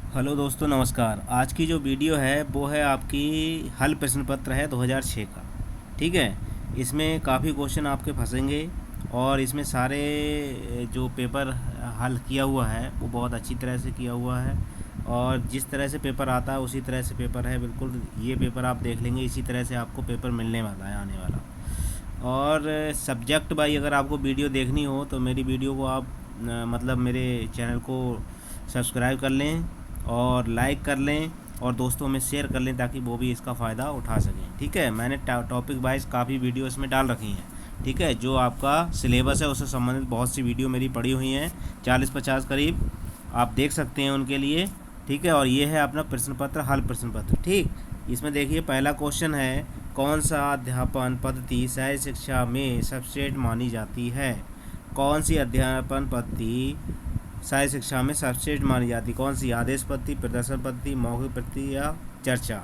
Hello दोस्तों, नमस्कार। आज की जो वीडियो है वो है आपकी हल प्रश्न पत्र है 2006 का। ठीक है। इसमें काफ़ी क्वेश्चन आपके फंसेंगे और इसमें सारे जो पेपर हल किया हुआ है वो बहुत अच्छी तरह से किया हुआ है और जिस तरह से पेपर आता है उसी तरह से पेपर है। बिल्कुल ये पेपर आप देख लेंगे, इसी तरह से आपको पेपर मिलने वाला है आने वाला। और सब्जेक्ट वाइज अगर आपको वीडियो देखनी हो तो मेरी वीडियो को आप मतलब मेरे चैनल को सब्सक्राइब कर लें और लाइक कर लें और दोस्तों में शेयर कर लें ताकि वो भी इसका फ़ायदा उठा सकें। ठीक है। मैंने टॉपिक वाइज काफ़ी वीडियो इसमें डाल रखी हैं। ठीक है। जो आपका सिलेबस है उससे संबंधित बहुत सी वीडियो मेरी पड़ी हुई हैं, 40-50 करीब। आप देख सकते हैं उनके लिए। ठीक है। और ये है अपना प्रश्न पत्र, हल प्रश्न पत्र। ठीक। इसमें देखिए पहला क्वेश्चन है, कौन सा अध्यापन पद्धति सह शिक्षा में सबसे मानी जाती है? कौन सी अध्यापन पद्धति सह शिक्षा में सबसे मानी जाती? कौन सी? आदेश पद्धति, प्रदर्शन पद्धति, मौखिक पद्धति या चर्चा?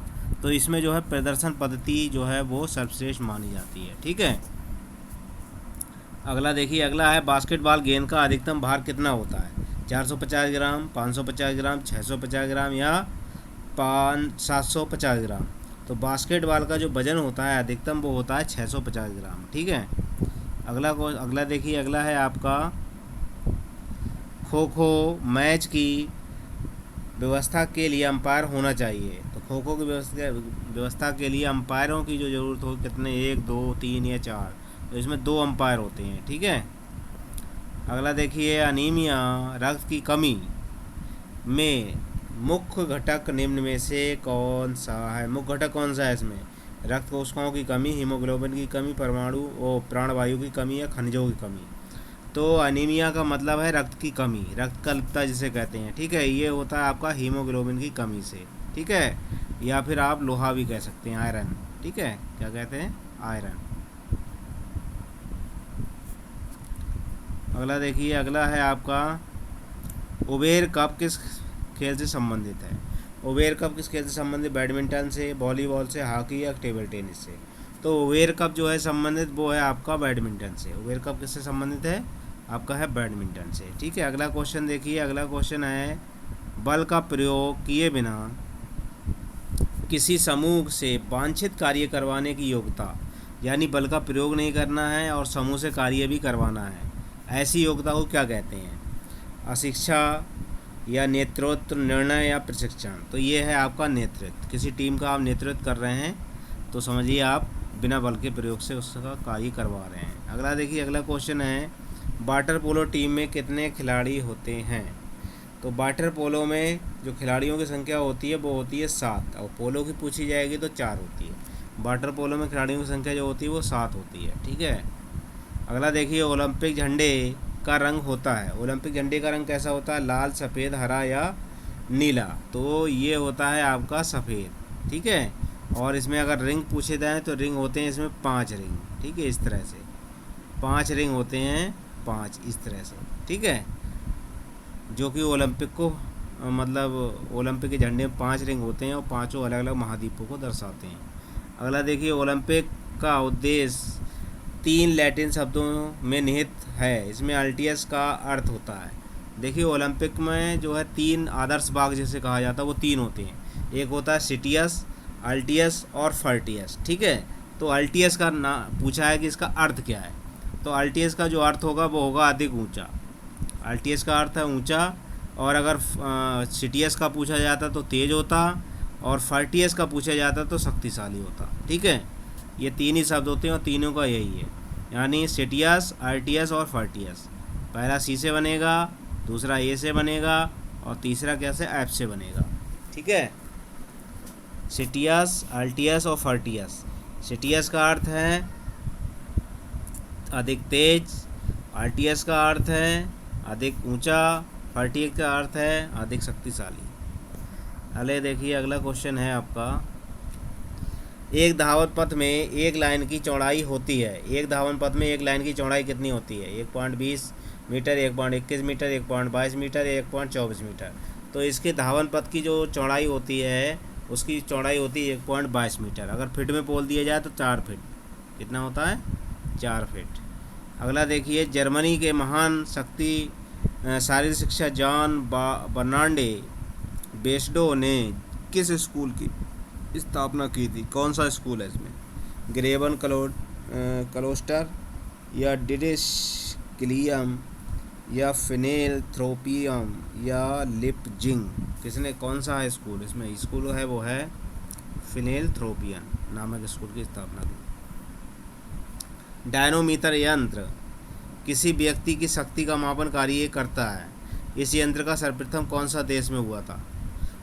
तो इसमें जो है प्रदर्शन पद्धति जो है वो सर्वश्रेष्ठ मानी जाती है। ठीक है। अगला देखिए, अगला है बास्केटबॉल गेंद का अधिकतम भार कितना होता है? 450 ग्राम, 550 ग्राम, 650 ग्राम या 750 ग्राम? तो बास्केटबॉल का जो वजन होता है अधिकतम वो होता है 650 ग्राम। ठीक है। अगला देखिए, अगला है आपका खो खो मैच की व्यवस्था के लिए अंपायर होना चाहिए। तो खो खो की व्यवस्था के लिए अंपायरों की जो ज़रूरत हो कितने? 1, 2, 3 या 4? तो इसमें 2 अंपायर होते हैं। ठीक है। अगला देखिए, अनीमिया रक्त की कमी में मुख्य घटक निम्न में से कौन सा है? मुख्य घटक कौन सा है इसमें? रक्त कोशिकाओं की कमी, हीमोग्लोबिन की कमी, परमाणु और प्राणवायु की कमी या खनिजों की कमी? तो अनीमिया का मतलब है रक्त की कमी, रक्त अल्पता जिसे कहते हैं। ठीक है। ये होता है आपका हीमोग्लोबिन की कमी से। ठीक है। या फिर आप लोहा भी कह सकते हैं, आयरन। ठीक है। क्या कहते हैं? आयरन। अगला देखिए, अगला है आपका उबेर कप किस खेल से संबंधित है? उबेर कप किस खेल से संबंधित? बैडमिंटन से, वॉलीबॉल से, हॉकी या टेबल टेनिस से? तो उबेर कप जो है संबंधित वो है आपका बैडमिंटन से। उबेर कप किससे संबंधित है? आपका है बैडमिंटन से। ठीक है। अगला क्वेश्चन देखिए, अगला क्वेश्चन है बल का प्रयोग किए बिना किसी समूह से वांछित कार्य करवाने की योग्यता, यानी बल का प्रयोग नहीं करना है और समूह से कार्य भी करवाना है, ऐसी योग्यता को क्या कहते हैं? अशिक्षा या नेतृत्व, निर्णय या प्रशिक्षण? तो ये है आपका नेतृत्व। किसी टीम का आप नेतृत्व कर रहे हैं तो समझिए आप बिना बल के प्रयोग से उसका कार्य करवा रहे हैं। अगला देखिए, अगला क्वेश्चन है वाटर पोलो टीम में कितने खिलाड़ी होते हैं? तो वाटर पोलो में जो खिलाड़ियों की संख्या होती है वो होती है 7, और पोलो की पूछी जाएगी तो 4 होती है। वाटर पोलो में खिलाड़ियों की संख्या जो होती है वो 7 होती है। ठीक है। अगला देखिए, ओलंपिक झंडे का रंग होता है। ओलंपिक झंडे का रंग कैसा होता है? लाल, सफ़ेद, हरा या नीला? तो ये होता है आपका सफ़ेद। ठीक है। और इसमें अगर रिंग पूछे जाएँ तो रिंग होते हैं इसमें 5 रिंग। ठीक है। इस तरह से 5 रिंग होते हैं, 5 इस तरह से। ठीक है। जो कि ओलंपिक को मतलब ओलंपिक के झंडे में 5 रिंग होते हैं और पांचों अलग अलग महाद्वीपों को दर्शाते हैं। अगला देखिए, ओलंपिक का उद्देश्य 3 लैटिन शब्दों में निहित है। इसमें अल्टियस का अर्थ होता है। देखिए ओलंपिक में जो है 3 आदर्श बाग जिसे कहा जाता है वो 3 होते हैं। एक होता है सिटियस, अल्टियस और फर्टियस। ठीक है। तो अल्टियस का ना पूछा है कि इसका अर्थ क्या है? तो अल्टियस का जो अर्थ होगा वो होगा अधिक ऊंचा। अल्टियस का अर्थ है ऊंचा। और अगर सिटियस का पूछा जाता तो तेज होता, और फर्टियस का पूछा जाता तो शक्तिशाली होता। ठीक है। ये 3 ही शब्द होते हैं और तीनों का यही है, यानी सिटियस, अर्टियस और फर्टियस। पहला सी से बनेगा, दूसरा ए से बनेगा और तीसरा क्या से? एफ से बनेगा। ठीक है। सिटियस, अर्टियस और फर्टियस। सिटियस का अर्थ है अधिक तेज, अर्टियस का अर्थ है अधिक ऊंचा, फर्टियस का अर्थ है अधिक शक्तिशाली। अले देखिए, अगला क्वेश्चन है आपका, एक धावक पथ में एक लाइन की चौड़ाई होती है। एक धावन पथ में एक लाइन की चौड़ाई कितनी होती है? 1.20 मीटर, 1.21 मीटर, 1.22 मीटर, 1.24 मीटर? तो इसके धावन पथ की जो चौड़ाई होती है उसकी चौड़ाई होती है 1.22 मीटर। अगर फिट में बोल दिया जाए तो 4 फिट। कितना होता है? 4 फिट। अगला देखिए, जर्मनी के महान शक्ति शारीरिक शिक्षा जॉन बर्नार्डे बेस्डो ने किस स्कूल की स्थापना की थी? कौन सा स्कूल है इसमें? ग्रेवन क्लोस्टर या डिडेस्किलियम या फिनेलथ्रोपियम या लिपजिंग? किसने, कौन सा है स्कूल इसमें? स्कूल है वो है फिनेलथ्रोपियन नामक स्कूल की स्थापना की। डायनोमीटर यंत्र किसी व्यक्ति की शक्ति का मापन कार्य करता है। इस यंत्र का सर्वप्रथम कौन सा देश में हुआ था?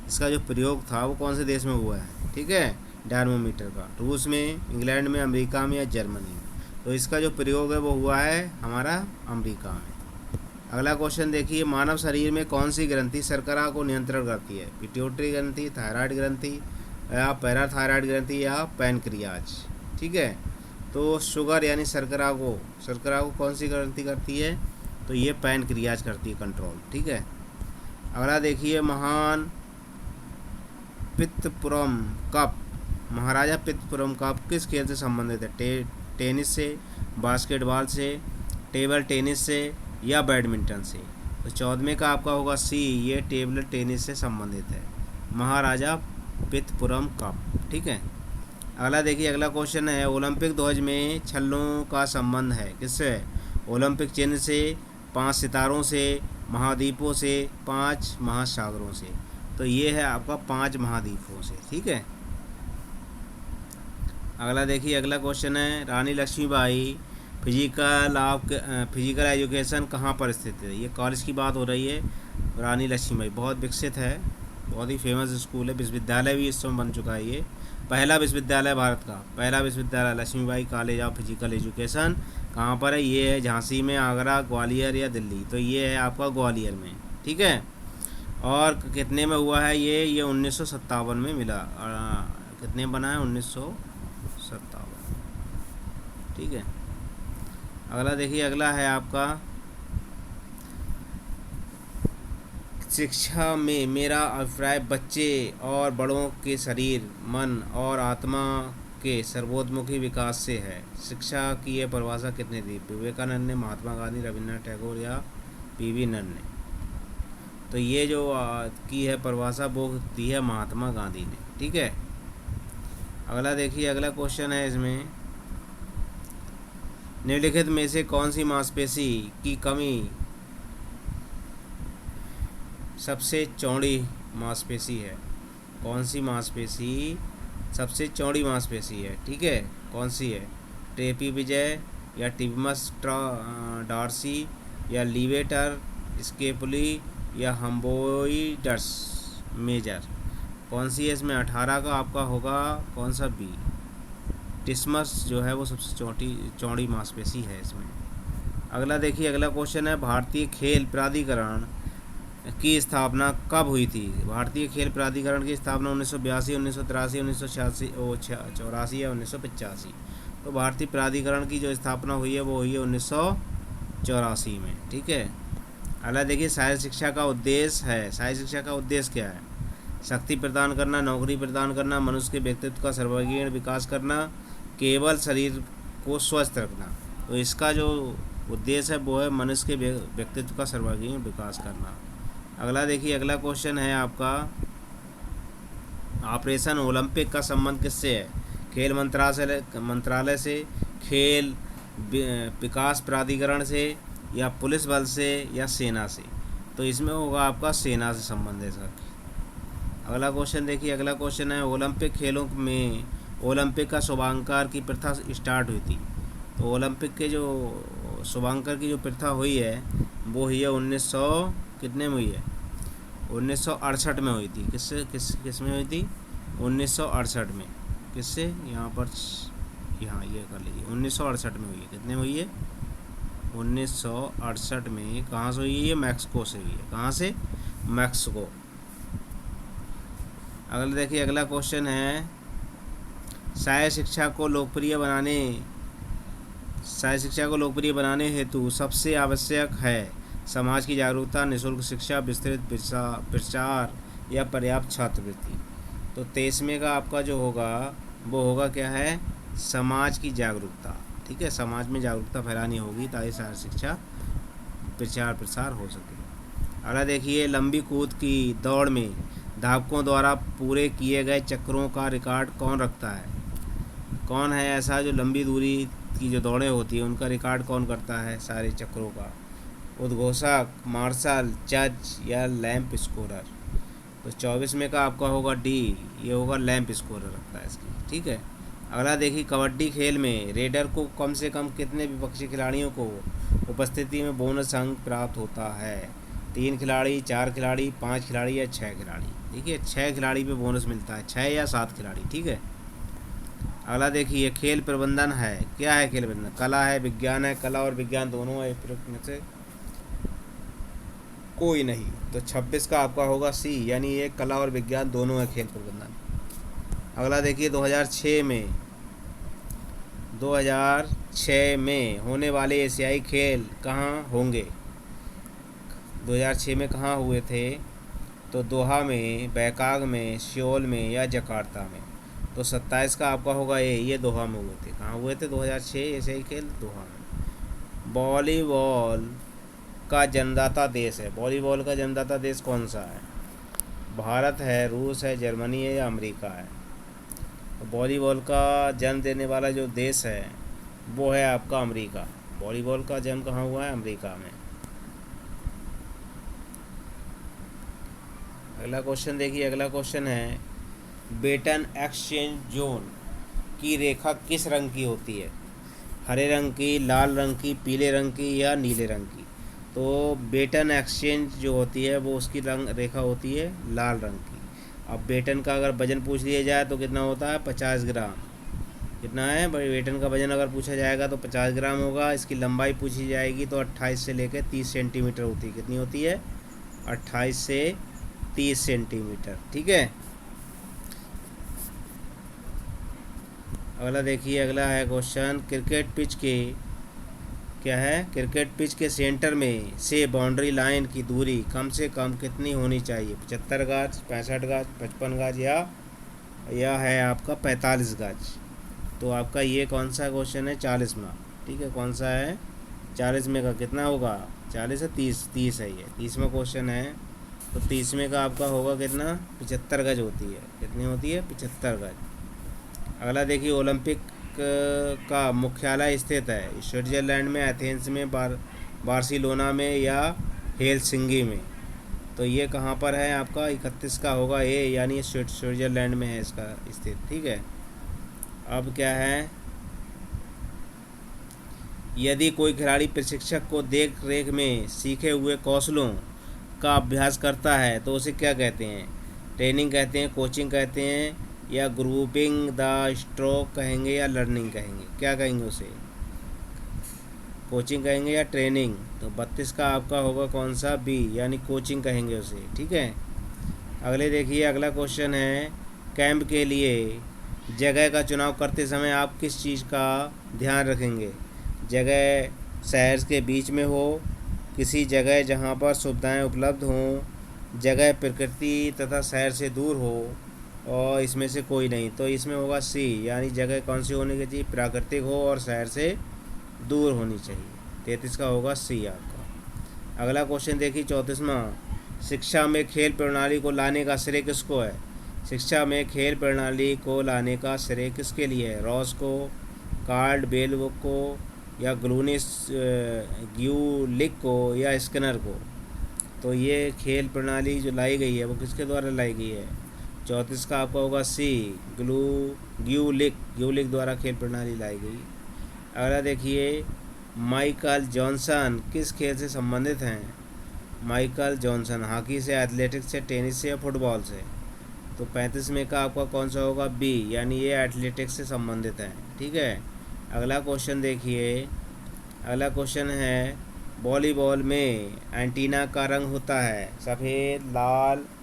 इसका जो प्रयोग था वो कौन से देश में हुआ है? ठीक है, डायनोमीटर का रूस में, इंग्लैंड में, अमेरिका में या जर्मनी में? तो इसका जो प्रयोग है वो हुआ है हमारा अमेरिका में। अगला क्वेश्चन देखिए, मानव शरीर में कौन सी ग्रंथि शर्करा को नियंत्रण करती है? पिट्यूटरी ग्रंथि, थायराइड ग्रंथि या पैराथायराइड ग्रंथि या पैनक्रियाज? ठीक है, तो शुगर यानी शर्करा को कौन सी ग्रंथि करती है? तो ये पैनक्रियाज करती है कंट्रोल। ठीक है, अगला देखिए, महान पित्तपुरम कप, महाराजा पित्तपुरम कप किस खेल से संबंधित है? टेनिस से, बास्केटबॉल से, टेबल टेनिस से या बैडमिंटन से? तो 14वें का आपका होगा सी, ये टेबल टेनिस से संबंधित है, महाराजा पित्तपुरम कप। ठीक है, अगला देखिए, अगला क्वेश्चन है, ओलंपिक ध्वज में छल्लों का संबंध है किससे? ओलंपिक चिन्ह से, 5 सितारों से, महाद्वीपों से, 5 महासागरों से? तो ये है आपका 5 महाद्वीपों से। ठीक है, अगला देखिए, अगला क्वेश्चन है, रानी लक्ष्मीबाई फिजिकल एजुकेशन कहाँ पर स्थित है? ये कॉलेज की बात हो रही है। रानी लक्ष्मीबाई बहुत विकसित है, बहुत ही फेमस स्कूल है, विश्वविद्यालय भी इस समय बन चुका है। ये पहला विश्वविद्यालय, भारत का पहला विश्वविद्यालय Lakshmibai college of physical education कहाँ पर है? ये है झांसी में, आगरा, ग्वालियर या दिल्ली? तो ये है आपका ग्वालियर में। ठीक है, और कितने में हुआ है ये 1957 में मिला। कितने बना है? 1957। ठीक है, अगला देखिए, अगला है आपका, शिक्षा में मेरा अभिप्राय बच्चे और बड़ों के शरीर, मन और आत्मा के सर्वोत्मुखी विकास से है। शिक्षा की यह परिभाषा कितने दी? विवेकानंद ने, महात्मा गांधी, रविन्द्रनाथ टैगोर या पीवी नंद ने? तो ये जो की है परिभाषा वो दी है महात्मा गांधी ने। ठीक है, अगला देखिए, अगला क्वेश्चन है इसमें, निम्नलिखित में से कौन सी मांसपेशी की कमी सबसे चौड़ी मांसपेशी है? कौन सी मांसपेशी सबसे चौड़ी मांसपेशी है? ठीक है, कौन सी है? ट्रेपीविजय या टिबिमस डार्सी या लीवेटर स्केपुली या हम्बोइडस मेजर? कौन सी है इसमें? 18 का आपका होगा कौन सा? बी, टिस्मस जो है वो सबसे चौड़ी मांसपेशी है इसमें। अगला देखिए, अगला क्वेश्चन है, भारतीय खेल प्राधिकरण की स्थापना कब हुई थी? भारतीय खेल प्राधिकरण की स्थापना 1982, 1983, 1984 या 1985? तो भारतीय प्राधिकरण की जो स्थापना हुई है वो हुई है 1984 में। ठीक है, अगला देखिए, शारीरिक शिक्षा का उद्देश्य है, शारीरिक शिक्षा का उद्देश्य क्या है? शक्ति प्रदान करना, नौकरी प्रदान करना, मनुष्य के व्यक्तित्व का सर्वांगीण विकास करना, केवल शरीर को स्वस्थ रखना? तो इसका जो उद्देश्य है वो है मनुष्य के व्यक्तित्व का सर्वांगीण विकास करना। अगला देखिए, अगला क्वेश्चन है आपका, ऑपरेशन ओलंपिक का संबंध किससे है? खेल मंत्रालय से, खेल विकास प्राधिकरण से या पुलिस बल से या सेना से? तो इसमें होगा आपका सेना से संबंध है सर। अगला क्वेश्चन देखिए, अगला क्वेश्चन है, ओलंपिक खेलों में ओलंपिक का शुभांकर की प्रथा स्टार्ट हुई थी? तो ओलंपिक के जो शुभांकर की जो प्रथा हुई है वो हुई है 1900 कितने में हुई है? 1968 में हुई थी। किस में हुई थी? 1968 में। किससे? यहाँ पर यहाँ ये कर लीजिए, 1968 में हुई है। कितने में हुई है? 1968 में। कहाँ से हुई है? ये मैक्सिको से हुई है। कहाँ से? मैक्सिको। अगला देखिए, अगला क्वेश्चन है, शारीरिक शिक्षा को लोकप्रिय बनाने हेतु सबसे आवश्यक है समाज की जागरूकता, निःशुल्क शिक्षा, विस्तृत प्रचार या पर्याप्त छात्रवृत्ति? तो 23वें का आपका जो होगा वो होगा क्या है? समाज की जागरूकता। ठीक है, समाज में जागरूकता फैलानी होगी ताकि शारीरिक शिक्षा प्रचार प्रसार हो सके। अगला देखिए, लंबी कूद की दौड़ में धावकों द्वारा पूरे किए गए चक्रों का रिकॉर्ड कौन रखता है? कौन है ऐसा जो लंबी दूरी की जो दौड़ें होती हैं उनका रिकॉर्ड कौन करता है सारे चक्रों का? उद्घोषक, मार्शल, जज या लैंप स्कोरर? तो 24 में का आपका होगा डी, ये होगा लैंप स्कोरर रखता है इसकी। ठीक है। अगला देखिए, कबड्डी खेल में रेडर को कम से कम कितने विपक्षी खिलाड़ियों को उपस्थिति में बोनस अंक प्राप्त होता है? 3 खिलाड़ी, 4 खिलाड़ी, 5 खिलाड़ी या 6 खिलाड़ी? देखिए 6 खिलाड़ी पे बोनस मिलता है, 6 या 7 खिलाड़ी। ठीक है। अगला देखिए, खेल प्रबंधन है, क्या है खेल प्रबंधन? कला है, विज्ञान है? कला और विज्ञान दोनों है, उपरोक्त में से कोई नहीं। तो 26 का आपका होगा सी, यानी ये कला और विज्ञान दोनों है खेल प्रबंधन। अगला देखिए, 2006 में होने वाले एशियाई खेल कहाँ होंगे? 2006 में कहाँ हुए थे? तो दोहा में, बैंकॉक में, सियोल में या जकार्ता में? तो 27 का आपका होगा ये दोहा में हुए थे। कहाँ हुए थे 2006 एशियाई खेल? दोहा में। वॉलीबॉल का जन्मदाता देश है, वॉलीबॉल का जन्मदाता देश कौन सा है? भारत है, रूस है, जर्मनी है या अमेरिका है? तो वॉलीबॉल का जन्म देने वाला जो देश है वो है आपका अमेरिका। वॉलीबॉल का जन्म कहाँ हुआ है? अमेरिका में। अगला क्वेश्चन देखिए, अगला क्वेश्चन है, बेटन एक्सचेंज जोन की रेखा किस रंग की होती है? हरे रंग की, लाल रंग की, पीले रंग की या नीले रंग की? तो बेटन एक्सचेंज जो होती है वो उसकी रंग रेखा होती है लाल रंग की। अब बेटन का अगर वजन पूछ लिया जाए तो कितना होता है? 50 ग्राम। कितना है बेटन का वजन अगर पूछा जाएगा तो 50 ग्राम होगा। इसकी लंबाई पूछी जाएगी तो 28 से लेकर 30 सेंटीमीटर होती है। कितनी होती है? 28 से 30 सेंटीमीटर। ठीक है। अगला देखिए, अगला है क्वेश्चन, क्रिकेट पिच के क्या है? क्रिकेट पिच के सेंटर में से बाउंड्री लाइन की दूरी कम से कम कितनी होनी चाहिए? 75 गज, 65 गज, 55 गज या है आपका 45 गज? तो आपका ये कौन सा क्वेश्चन है? 40वां। ठीक है, कौन सा है? 40 में का कितना होगा? 40 है, 30 है, ये 30वां क्वेश्चन है। तो 30वें का आपका होगा कितना? 75 गज होती है। कितनी होती है? 75 गज। अगला देखिए, ओलंपिक का मुख्यालय स्थित है स्विट्जरलैंड में, एथेंस में, बार्सिलोना में या हेलसिंकी में? तो ये कहाँ पर है आपका? 31 का होगा ये, यानी स्विट्जरलैंड में है इसका स्थित। ठीक है। अब क्या है, यदि कोई खिलाड़ी प्रशिक्षक को देख रेख में सीखे हुए कौशलों का अभ्यास करता है तो उसे क्या कहते हैं? ट्रेनिंग कहते हैं, कोचिंग कहते हैं या ग्रुपिंग द स्ट्रोक कहेंगे या लर्निंग कहेंगे? क्या कहेंगे उसे? कोचिंग कहेंगे या ट्रेनिंग? तो 32 का आपका होगा कौन सा? बी, यानी कोचिंग कहेंगे उसे। ठीक है। अगले देखिए, अगला क्वेश्चन है, कैंप के लिए जगह का चुनाव करते समय आप किस चीज़ का ध्यान रखेंगे? जगह शहर के बीच में हो, किसी जगह जहाँ पर सुविधाएं उपलब्ध हों, जगह प्रकृति तथा शहर से दूर हो, और इसमें से कोई नहीं? तो इसमें होगा सी, यानी जगह कौन सी होनी चाहिए? प्राकृतिक हो और शहर से दूर होनी चाहिए। 33 का होगा सी आपका। अगला क्वेश्चन देखिए, 34वां, शिक्षा में खेल प्रणाली को लाने का श्रेय किसको है? शिक्षा में खेल प्रणाली को लाने का श्रेय किसके लिए है? रॉस को, कार्ल बेलवुक को या ग्लूनिस ग्यूलिक को या स्किनर को? तो ये खेल प्रणाली जो लाई गई है वो किसके द्वारा लाई गई है? 34 का आपका होगा सी, ग्यूलिक द्वारा खेल प्रणाली लाई गई। अगला देखिए, माइकल जॉनसन किस खेल से संबंधित हैं? माइकल जॉनसन हॉकी से, एथलेटिक्स से, टेनिस से या फुटबॉल से? तो 35 में का आपका कौन सा होगा? बी, यानी ये एथलेटिक्स से संबंधित है। ठीक है। अगला क्वेश्चन देखिए, अगला क्वेश्चन है, वॉलीबॉल में एंटीना का रंग होता है सफ़ेद,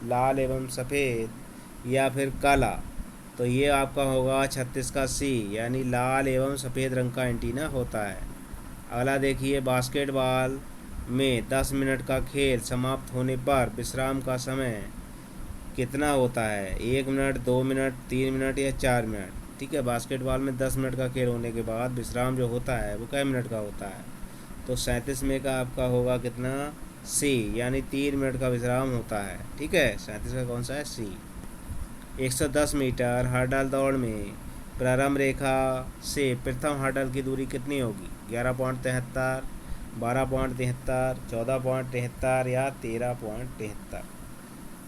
लाल एवं सफ़ेद या फिर काला? तो ये आपका होगा 36 का सी, यानी लाल एवं सफ़ेद रंग का एंटीना होता है। अगला देखिए, बास्केटबॉल में 10 मिनट का खेल समाप्त होने पर विश्राम का समय कितना होता है? 1 मिनट, 2 मिनट, 3 मिनट या 4 मिनट? ठीक है। बास्केटबॉल में 10 मिनट का खेल होने के बाद विश्राम जो होता है वो कै मिनट का होता है? तो 37 में का आपका होगा कितना? सी, यानी 3 मिनट का विश्राम होता है। ठीक है, 37 का कौन सा है? सी। 110 मीटर हर्डल दौड़ में प्रारंभ रेखा से प्रथम हर्डल की दूरी कितनी होगी? 11.73, 12.73, 14.73 या 13.73।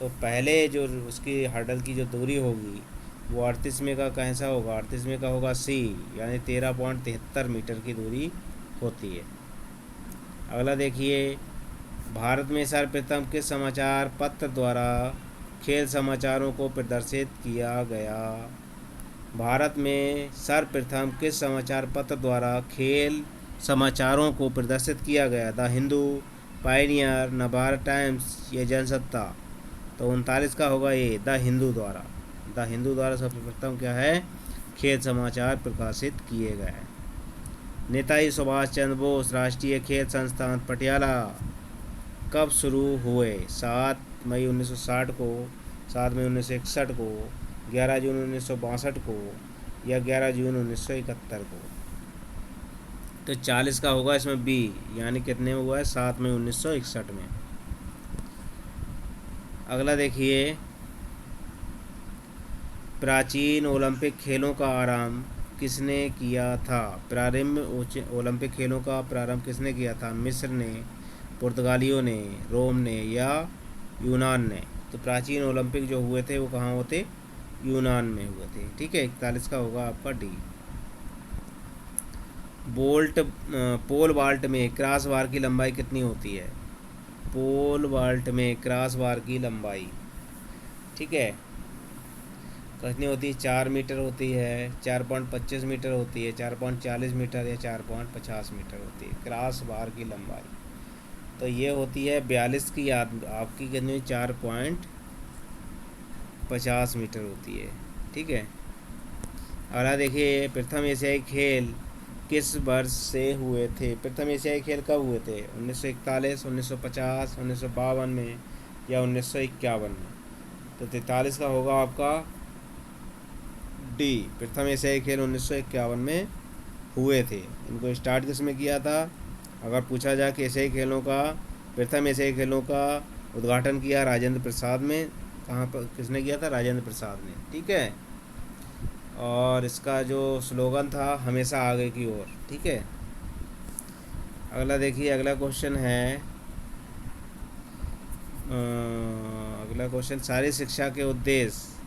तो पहले जो उसकी हर्डल की जो दूरी होगी वो 38वें का कैसा होगा? 38वें का होगा सी, यानी 13.73 मीटर की दूरी होती है। अगला देखिए, भारत में सर्वप्रथम किस समाचार पत्र द्वारा खेल समाचारों को प्रदर्शित किया गया? भारत में सर्वप्रथम किस समाचार पत्र द्वारा खेल समाचारों को प्रदर्शित किया गया? The Hindu, Pioneer, Navbharat times या जनसत्ता? तो 39 का होगा ये, द हिंदू द्वारा। द हिंदू द्वारा सबसे प्रथम क्या है? खेल समाचार प्रकाशित किए गए। नेताजी सुभाष चंद्र बोस राष्ट्रीय खेल संस्थान पटियाला कब शुरू हुए? 7 मई 1960 को, 7 मई 1961 को, 11 जून 1962 को या 11 जून 1971 को? तो 40 का होगा इसमें बी, यानी कितने में हुआ है? 7 मई 1961 में। अगला देखिए, प्राचीन ओलंपिक खेलों का आरंभ किसने किया था? प्रारंभ ओलंपिक खेलों का प्रारंभ किसने किया था? मिस्र ने, पुर्तगालियों ने, रोम ने या यूनान ने? तो प्राचीन ओलंपिक जो हुए थे वो कहाँ होते? यूनान में हुए थे। ठीक है, 41 का होगा आपका डी। पोल वाल्ट में क्रॉस बार की लंबाई कितनी होती है? पोल वाल्ट में क्रॉस बार की लंबाई, ठीक है, कितनी होती है? 4 मीटर होती है, 4.25 मीटर होती है, 4.40 मीटर या 4.50 मीटर होती है क्रॉस बार की लंबाई। तो ये होती है 42 की, आपकी कितनी? 4.50 मीटर होती है। ठीक है, अगला देखिए, प्रथम एशियाई खेल किस वर्ष से हुए थे? प्रथम एशियाई खेल कब हुए थे? 1941, 1950, 1952 में या 1951 में? तो 43 का होगा आपका डी, प्रथम एशियाई खेल 1951 में हुए थे। इनको स्टार्ट किसमें किया था? अगर पूछा जाए कि एशियाई खेलों का, प्रथम एशियाई खेलों का उद्घाटन किया राजेंद्र प्रसाद में, कहाँ पर किसने किया था? राजेंद्र प्रसाद ने। ठीक है, और इसका जो स्लोगन था, हमेशा आगे की ओर। ठीक है, अगला देखिए, अगला क्वेश्चन है, अगला क्वेश्चन, शारीरिक शिक्षा के उद्देश्य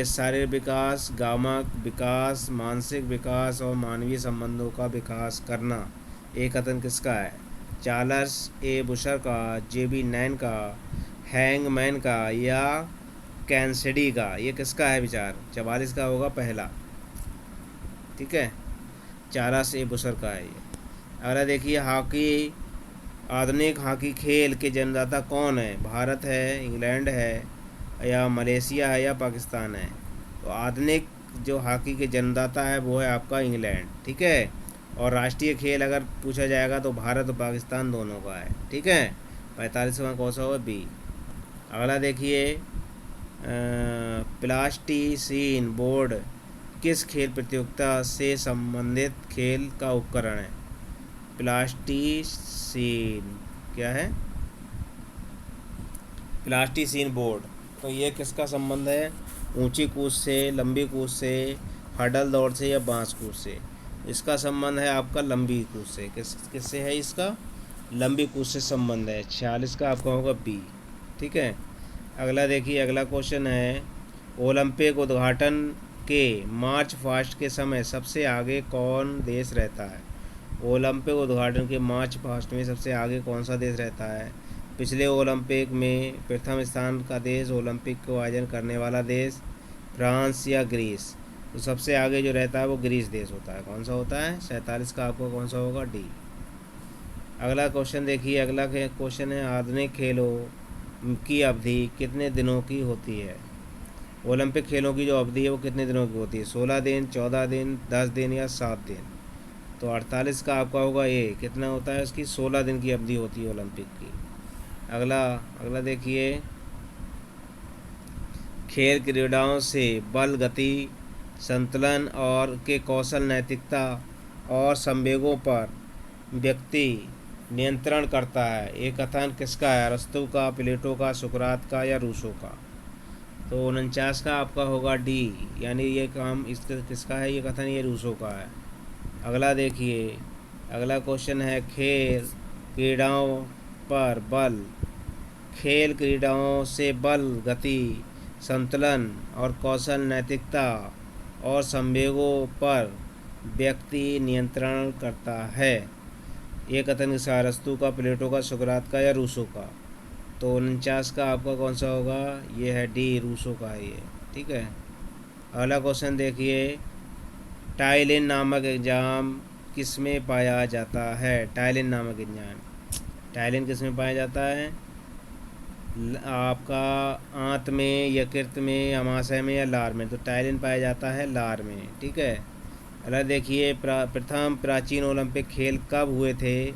शारीरिक विकास, गामक विकास, मानसिक विकास और मानवीय संबंधों का विकास करना। ये कथन किसका है? चार्ल्स ए बुशर का, जेबी नैन का, हैंगमैन का या कैंसिडी का? ये किसका है विचार? 44 का होगा पहला। ठीक है, चार्ल्स ए बुशर का है ये। अगला देखिए, हॉकी, आधुनिक हॉकी खेल के जन्मदाता कौन है? भारत है, इंग्लैंड है या मलेशिया है या पाकिस्तान है? तो आधुनिक जो हॉकी के जन्मदाता है वो है आपका इंग्लैंड। ठीक है, और राष्ट्रीय खेल अगर पूछा जाएगा तो भारत और पाकिस्तान दोनों का है। ठीक है, 45वां कौन सा होगा? बी। अगला देखिए, प्लास्टिसीन बोर्ड किस खेल प्रतियोगिता से संबंधित खेल का उपकरण है? प्लास्टिसीन क्या है? प्लास्टिसीन बोर्ड। तो ये किसका संबंध है? ऊंची कूद से, लंबी कूद से, हर्डल दौड़ से या बांस कूद से? इसका संबंध है आपका लंबी कूद से। किससे है इसका? लंबी कूद से संबंध है। 46 का आपका होगा बी। ठीक है, अगला देखिए, अगला क्वेश्चन है, ओलंपिक उद्घाटन के मार्च पास्ट के समय सबसे आगे कौन देश रहता है? ओलंपिक उद्घाटन के मार्च पास्ट में सबसे आगे कौन सा देश रहता है? पिछले ओलंपिक में प्रथम स्थान का देश, ओलंपिक को आयोजन करने वाला देश, फ्रांस या ग्रीस? तो सबसे आगे जो रहता है वो ग्रीस देश होता है। कौन सा होता है? 47 का आपको कौन सा होगा? डी। अगला क्वेश्चन देखिए, अगला क्वेश्चन है, आधुनिक खेलों की अवधि कितने दिनों की होती है? ओलंपिक खेलों की जो अवधि है वो कितने दिनों की होती है? 16 दिन, 14 दिन, 10 दिन या 7 दिन? तो 48 का आपका होगा ये, कितना होता है इसकी? 16 दिन की अवधि होती है ओलंपिक की। अगला देखिए, खेल क्रीड़ाओं से बल, गति, संतुलन और के कौशल, नैतिकता और संवेगों पर व्यक्ति नियंत्रण करता है। ये कथन किसका है? अरस्तू का, प्लेटो का, सुकरात का या रूसो का? तो 49 का आपका होगा डी, यानी ये काम इसका किसका है? ये कथन ये रूसो का है। अगला देखिए, अगला क्वेश्चन है खेल क्रीड़ाओं पर बल। खेल क्रीड़ाओं से बल, गति, संतुलन और कौशल, नैतिकता और संवेगों पर व्यक्ति नियंत्रण करता है। ये कथन किसका? अरस्तू का, प्लेटो का, सुकरात का या रूसो का? तो 49 का आपका कौन सा होगा? ये है डी, रूसो का है ये। ठीक है। अगला क्वेश्चन देखिए, टाइलिन नामक एग्जाम किस में पाया जाता है? टाइलिन नामक एग्जाम, टाइलिन किस में पाया जाता है? आपका आंत में, यकृत में, अमाशय में या लार में? तो टाइलिन पाया जाता है लार में। ठीक है। अगला देखिए, प्रथम प्राचीन ओलंपिक खेल कब हुए थे?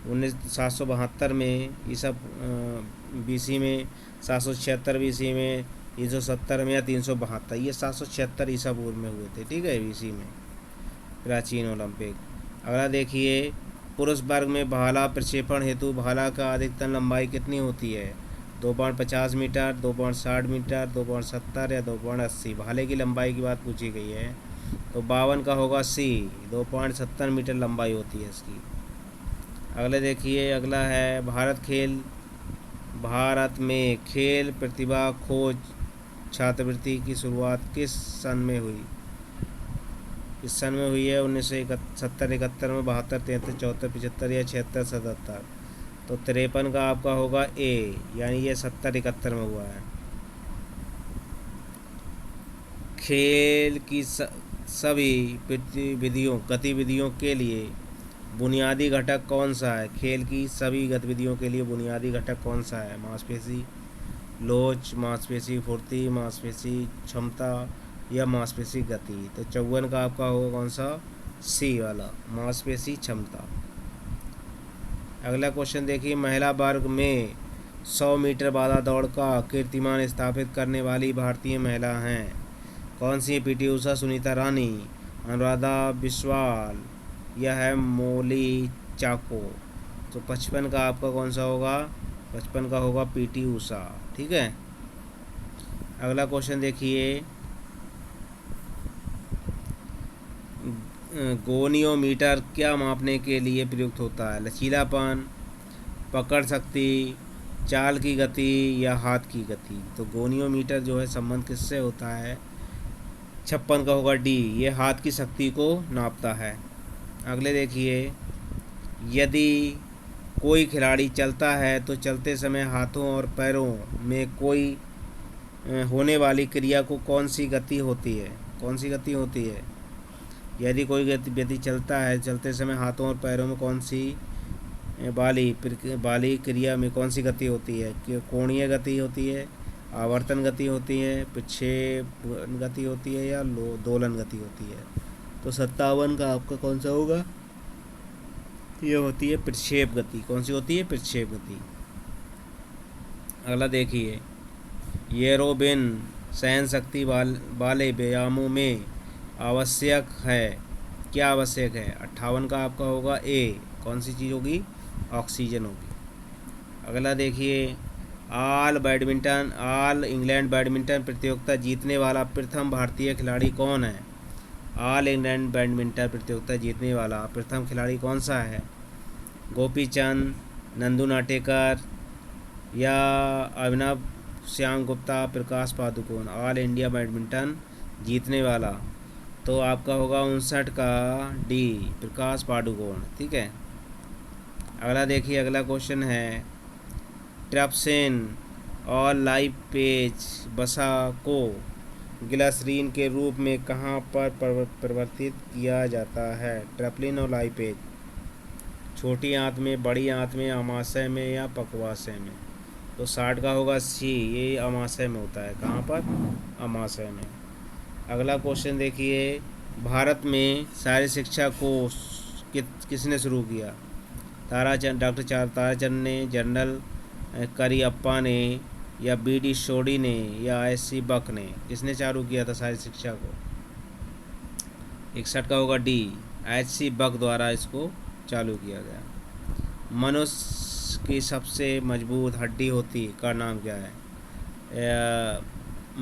1772 में, ये सब बीसी में, 776 बीसी में, 370 में या 372? ये 776 ईसा पूर्व में हुए थे। ठीक है, बीसी में प्राचीन ओलंपिक। अगला देखिए, पुरुष वर्ग में भाला प्रक्षेपण हेतु भाला का अधिकतम लंबाई कितनी होती है? 2.50 मीटर, 2.60 मीटर, 2.70 या 2.80? भाले की लंबाई की बात पूछी गई है, तो 52 का होगा सी, 2.70 मीटर लंबाई होती है इसकी। अगले देखिए, अगला है भारत में खेल प्रतिभा खोज छात्रवृत्ति की शुरुआत किस सन में हुई? इस सन में हुई है 1970, 71 में, 72, 73, 74, 75 या 76, 77? तो 53 का आपका होगा ए, यानी ये 70, 71 में हुआ है। खेल की सभी गतिविधियों के लिए बुनियादी घटक कौन सा है? खेल की सभी गतिविधियों के लिए बुनियादी घटक कौन सा है? मांसपेशी लोच, मांसपेशी फुर्ती, मांसपेशी क्षमता या मांसपेशी गति? तो 54 का आपका होगा कौन सा? सी वाला, मांसपेशी क्षमता। अगला क्वेश्चन देखिए, महिला वर्ग में 100 मीटर बाधा दौड़ का कीर्तिमान स्थापित करने वाली भारतीय महिला हैं? कौन सी? पीटी उषा, सुनीता रानी, अनुराधा बिस्वाल यह है मोली चाको? तो 55 का आपका कौन सा होगा? 55 का होगा पीटी उषा। ठीक है। अगला क्वेश्चन देखिए, गोनियोमीटर क्या मापने के लिए प्रयुक्त होता है? लचीलापन, पकड़ शक्ति, चाल की गति या हाथ की गति? तो गोनियोमीटर जो है संबंध किससे होता है? 56 का होगा डी, ये हाथ की शक्ति को नापता है। अगले देखिए, यदि कोई खिलाड़ी चलता है तो चलते समय हाथों और पैरों में कोई होने वाली क्रिया को कौन सी गति होती है? कौन सी गति होती है? यदि कोई व्यक्ति चलता है, चलते समय हाथों और पैरों में कौन सी बाली क्रिया में कौन सी गति होती है? कि कोणीय गति होती है, आवर्तन गति होती है, प्रक्षेप गति होती है या दोलन गति होती है? तो 57 का आपका कौन सा होगा? ये होती है प्रक्षेप गति। कौन सी होती है? प्रक्षेप गति। अगला देखिए, एरोबिन सहन शक्ति वाले व्यायामों में आवश्यक है, क्या आवश्यक है? 58 का आपका होगा ए, कौन सी चीज़ होगी? ऑक्सीजन होगी। अगला देखिए, ऑल इंग्लैंड बैडमिंटन प्रतियोगिता जीतने वाला प्रथम भारतीय खिलाड़ी कौन है? ऑल इंग्लैंड बैडमिंटन प्रतियोगिता जीतने वाला प्रथम खिलाड़ी कौन सा है? गोपीचंद, नंदू नाटेकर या अभिनव Shyam Gupta, Prakash Padukone? All India badminton जीतने वाला तो आपका होगा 59 का डी, प्रकाश पादुकोण। ठीक है। अगला देखिए, अगला क्वेश्चन है, ट्रिप्सिन और लाइपेज वसा को ग्लिसरीन के रूप में कहाँ पर परिवर्तित किया जाता है? ट्रिप्सिन और लाइपेज छोटी आंत में, बड़ी आंत में, अमाशय में या पक्वाशय में? तो 60 का होगा सी, ये अमाशय में होता है। कहाँ पर? अमाशय में। अगला क्वेश्चन देखिए, भारत में शारीरिक शिक्षा को किसने शुरू किया? डॉक्टर ताराचंद ने, जनरल करियप्पा ने या बी.डी. सोडी ने या एस.सी. बक ने? किसने चालू किया था शारीरिक शिक्षा को? 61 का होगा डी, एच.सी. बक द्वारा इसको चालू किया गया। मनुष्य की सबसे मजबूत हड्डी होती का नाम क्या है?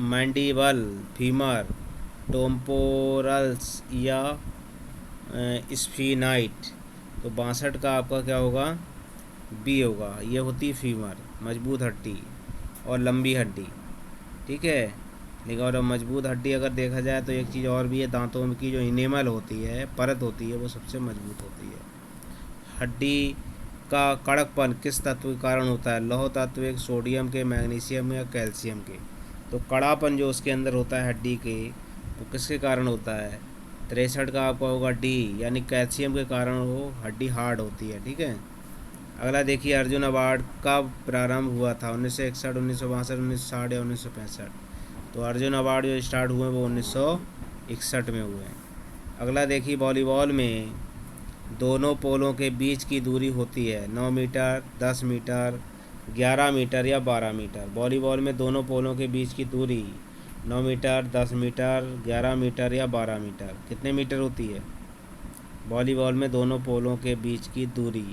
मैंडिबल, फीमर, टोम्पोरल्स या स्फीनाइट। तो 62 का आपका क्या होगा? बी होगा। ये होती फीमर, मजबूत हड्डी और लंबी हड्डी, ठीक है। लेकिन और मजबूत हड्डी अगर देखा जाए तो एक चीज़ और भी है, दांतों की जो इनेमल होती है, परत होती है, वो सबसे मजबूत होती है। हड्डी का कड़कपन किस तत्व के कारण होता है? लौह तत्व, एक सोडियम के, मैग्नीशियम या कैल्शियम के। तो कड़ापन जो उसके अंदर होता है हड्डी के, वो किसके कारण होता है? 63 का आपका होगा डी, यानी कैल्शियम के कारण वो हड्डी हार्ड होती है, ठीक है। अगला देखिए, अर्जुन अवार्ड कब प्रारंभ हुआ था? 1961, 1962, 1960 या 1965? तो अर्जुन अवार्ड जो स्टार्ट हुए वो 1961 में हुए हैं। अगला देखिए, वॉलीबॉल में दोनों पोलों के बीच की दूरी होती है 9 मीटर, 10 मीटर, 11 मीटर या 12 मीटर। वॉलीबॉल में दोनों पोलों के बीच की दूरी 9 मीटर, 10 मीटर, 11 मीटर या 12 मीटर। कितने मीटर होती है वॉलीबॉल में दोनों पोलों के बीच की दूरी?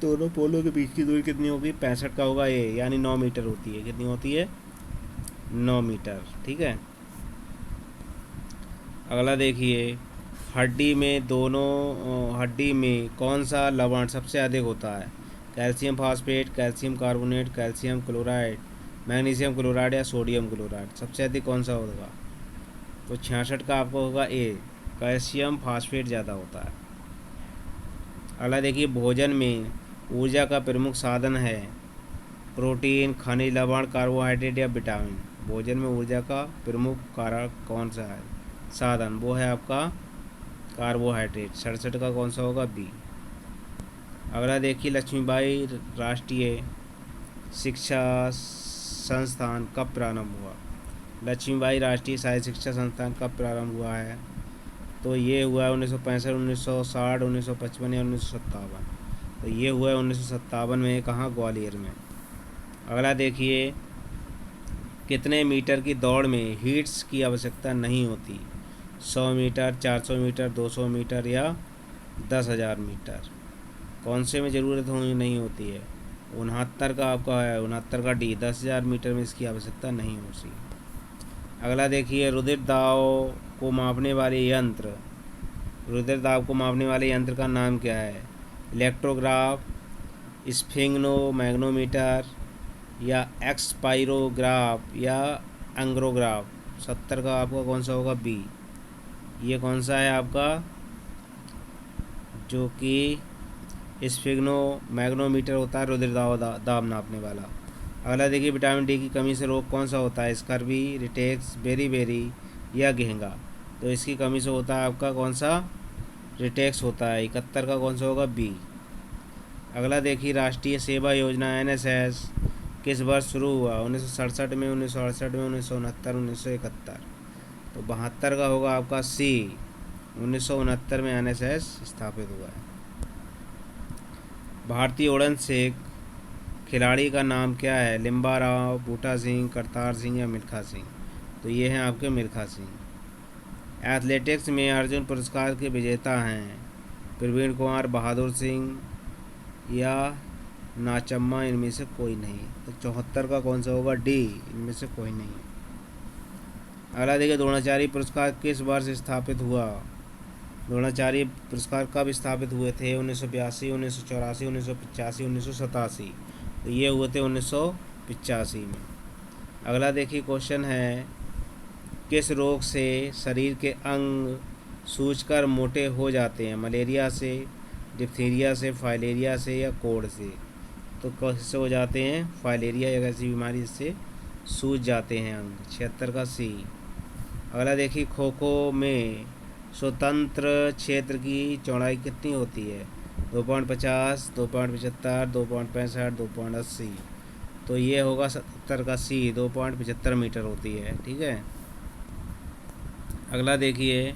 दोनों पोलों के बीच की दूरी कितनी होगी? 65 का होगा ये, यानी 9 मीटर होती है। कितनी होती है? 9 मीटर, ठीक है। अगला देखिए, हड्डी में कौन सा लवण सबसे अधिक होता है? Calcium phosphate, calcium carbonate, calcium chloride, magnesium chloride या सोडियम क्लोराइड। सबसे अधिक कौन सा होगा? तो 66 का आपको होगा ए, कैल्शियम फास्फेट ज़्यादा होता है। अगला देखिए, भोजन में ऊर्जा का प्रमुख साधन है प्रोटीन, खनिज लवण, कार्बोहाइड्रेट या विटामिन। भोजन में ऊर्जा का प्रमुख कारक कौन सा है साधन? वो है आपका कार्बोहाइड्रेट। 67 का कौन सा होगा? बी। अगला देखिए, लक्ष्मीबाई राष्ट्रीय शिक्षा संस्थान कब प्रारंभ हुआ? लक्ष्मीबाई राष्ट्रीय शाही शिक्षा संस्थान कब प्रारंभ हुआ है? तो ये हुआ है 1965, 1960, 1955 या 1957। तो ये हुआ है 1957 में। कहाँ? ग्वालियर में। अगला देखिए, कितने मीटर की दौड़ में हीट्स की आवश्यकता नहीं होती? 100 मीटर, 400 मीटर, 200 मीटर या 10,000 मीटर। कौन से में ज़रूरत नहीं होती है? 69 का आपका है, 69 का डी, 10,000 मीटर में इसकी आवश्यकता नहीं होती। अगला देखिए, रुधिर दाब को मापने वाले यंत्र, रुधिर दाब को मापने वाले यंत्र का नाम क्या है? इलेक्ट्रोग्राफ, स्फिग्नोमैग्नोमीटर या एक्सपायरोग्राफ या एंग्रोग्राफ। 70 का आपका कौन सा होगा? बी। ये कौन सा है आपका? जो कि स्फिग्नोमैग्नोमीटर होता है, रुधिर दाब नापने वाला। अगला देखिए, विटामिन डी की कमी से रोग कौन सा होता है? स्कर्वी, रिटेक्स, बेरी या घेंगा। तो इसकी कमी से होता है आपका कौन सा? रिटेक्स होता है। 71 का कौन सा होगा? बी। अगला देखिए, राष्ट्रीय सेवा योजना NSS किस वर्ष शुरू हुआ? 1967 में, 1968 में, 1969, 1971। तो 72 का होगा आपका सी, 1969 में NSS स्थापित हुआ है। भारतीय उड़न से खिलाड़ी का नाम क्या है? लिम्बा राव, बूटा सिंह, करतार सिंह या मिल्खा सिंह। तो ये हैं आपके मिल्खा सिंह। एथलेटिक्स में अर्जुन पुरस्कार के विजेता हैं प्रवीण कुमार, बहादुर सिंह या नाचम्मा। इनमें से कोई नहीं। तो 74 का कौन सा होगा? डी, इनमें से कोई नहीं। अगला देखिए, द्रोणाचार्य पुरस्कार किस वर्ष स्थापित हुआ? द्रोणाचार्य पुरस्कार कब स्थापित हुए थे? 1982, 1984, 1985, 1987। तो ये हुए थे 1985 में। अगला देखिए, क्वेश्चन है, किस रोग से शरीर के अंग सूजकर मोटे हो जाते हैं? मलेरिया से, डिप्थीरिया से, फाइलेरिया से या कोढ़ से। तो कैसे हो जाते हैं? फाइलेरिया या ऐसी बीमारी से सूज जाते हैं अंग। 76 का सी। अगला देखिए, खो खो में स्वतंत्र क्षेत्र की चौड़ाई कितनी होती है? 2.50, 2.75, 2.65, 2.80। तो ये होगा 77 का सी, 2.75 मीटर होती है, ठीक है। अगला देखिए,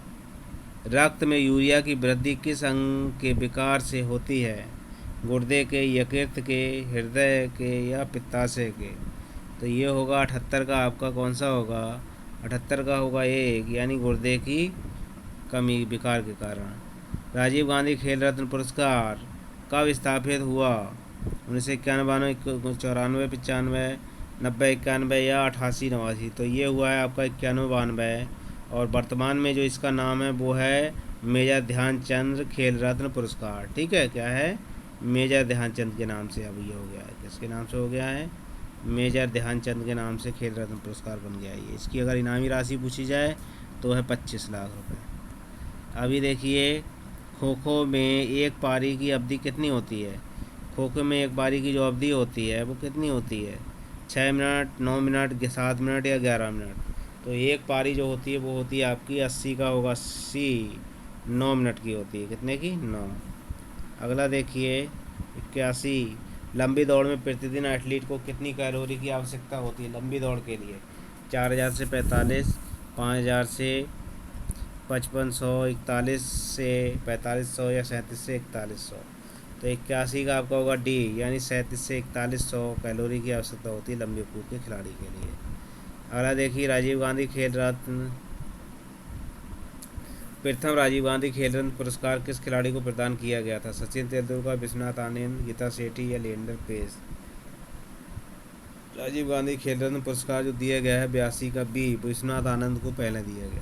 रक्त में यूरिया की वृद्धि किस अंग के विकार से होती है? गुर्दे के, यकृत के, हृदय के या पित्ताशय के। तो ये होगा 78 का आपका कौन सा होगा? 78 का होगा एक, यानी गुर्दे की कमी विकार के कारण। राजीव गांधी खेल रत्न पुरस्कार कब स्थापित हुआ? 1991, 94, 95, 90, 91 या 88, 89। तो ये हुआ है आपका 91, 92। और वर्तमान में जो इसका नाम है वो है मेजर ध्यानचंद खेल रत्न पुरस्कार। ठीक है, क्या है? मेजर ध्यानचंद के नाम से अब ये हो गया है। किसके नाम से हो गया है? मेजर ध्यानचंद के नाम से खेल रत्न पुरस्कार बन गया है ये। इसकी अगर इनामी राशि पूछी जाए तो है 25 लाख रुपए। अभी देखिए, खो खो में एक पारी की अवधि कितनी होती है? खो खो में एक पारी की जो अवधि होती है वो कितनी होती है? 6 मिनट, 9 मिनट, 7 मिनट या 11 मिनट। तो एक पारी जो होती है वो होती है आपकी 80 का होगा, 80 9 मिनट की होती है। कितने की? 9। अगला देखिए 81, लंबी दौड़ में प्रतिदिन एथलीट को कितनी कैलोरी की आवश्यकता होती है लंबी दौड़ के लिए? 4000 से 45, 5000 से 5500, 41 से 4500 या 37 से 4100। तो 81 का आपका होगा डी, यानी 37 से 4100 कैलोरी की आवश्यकता होती है लंबी कूद के खिलाड़ी के लिए। अगला देखिए, राजीव गांधी खेल रत्न प्रथम राजीव गांधी खेल रत्न पुरस्कार किस खिलाड़ी को प्रदान किया गया था? सचिन तेंदुलकर, विश्वनाथ आनंद, गीता सेठी या लिएंडर पेस। राजीव गांधी खेल रत्न पुरस्कार जो दिया गया है 82 का बी, विश्वनाथ आनंद को पहले दिया गया।